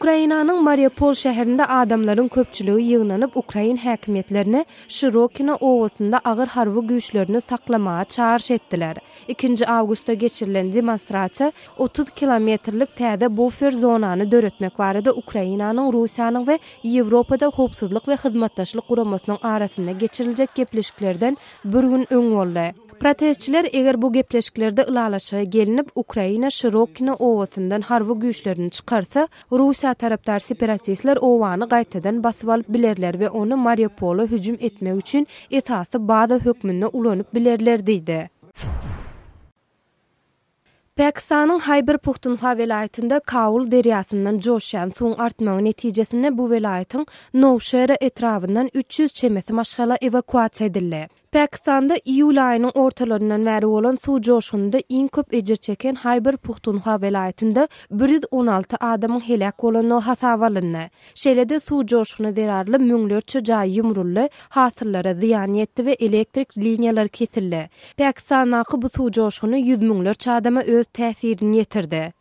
Ukrainanyň Mariupol şäherinde adamlaryň köpçüligi ýygnanyp Ukrain häkimetlerine Şirokina owasynda agyr harby güýçlerini saklamaga çağırş etdiler. 2 awgustda geçirilen demonstrasiýa 30 kilometrlik täze bufer zonany döretmek barada Ukrainanyň Russiýanyň we Ýewropada howpsuzlyk we hyzmatdaşlyk guramasynyň arasynda geçiriljek gepleşiklerden bir gün öň boldy. Protestçiler eger bu gepleşiklerde ılalaşa gelinip Ukraina Şirokina owasyndan harby güýçlerini çykarsa, Russiýa tarapdar separatistler owany gaýtadan basyp alyp bilerler we onu Mariupola hüjüm etmek üçin esasy baza hökmüne ulanyp bilerler diýdi. Pakistanyň Khyber Pakhtunkhwa welaýatynda Kabul deriýasyndan joşýan suň artmagy netijesinde bu welaýatyň Nowşehir etrafyndan 300 çemesi maşgala evakuasiýa edildi. Pakistanda iýul aýynyň ortalaryndan bäri bolan suw joşunda iň köp ejir çeken Khyber Pakhtunkhwa welaýatynda 116 adamyň helak bolany hasaba alyndy. Şeýle-de suw joşuny derarly müňlerçe jaý ýumruldy, hasyllara ziýan ýetdi we elektrik liniýalary kesildi. Pakistanyň bu suw joşuny 100 müňlerçe adama öz täsirini ýetirdi.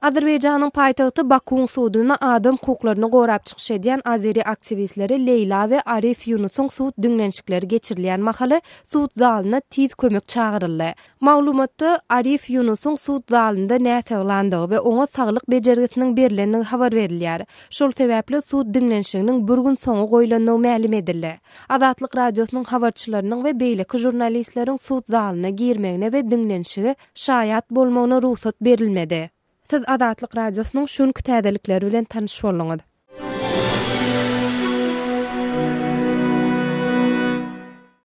Azerbaýjanyň paýtagty Bakuň suwdyna adam hukuklaryny gorap çykyş edýän Azeri aktivistleri Leyla we Arif Yunusyň suwd düňlenşikleri geçirilýän mahaly suwd zalyna tiz kömek çağıryldy. Maglumatda Arif Yunusyň suwd zalynda näseglandygy we oňa saglyk bejergisiniň berilenligi habar berilýär. Şol sebäpli suwd düňlenşiginiň bir gün soňy goýulandygy ma'lum edildi. Azatlyk radiosynyň habarçylarynyň we beýleki jurnalistleriň suwd zalyna girmegine we düňlenşigi şaýat bolmagyna ruhsat berilmedi. Siz Azatlyk radiosynyň şunky täzelikleri bilen tanyş bolňyz.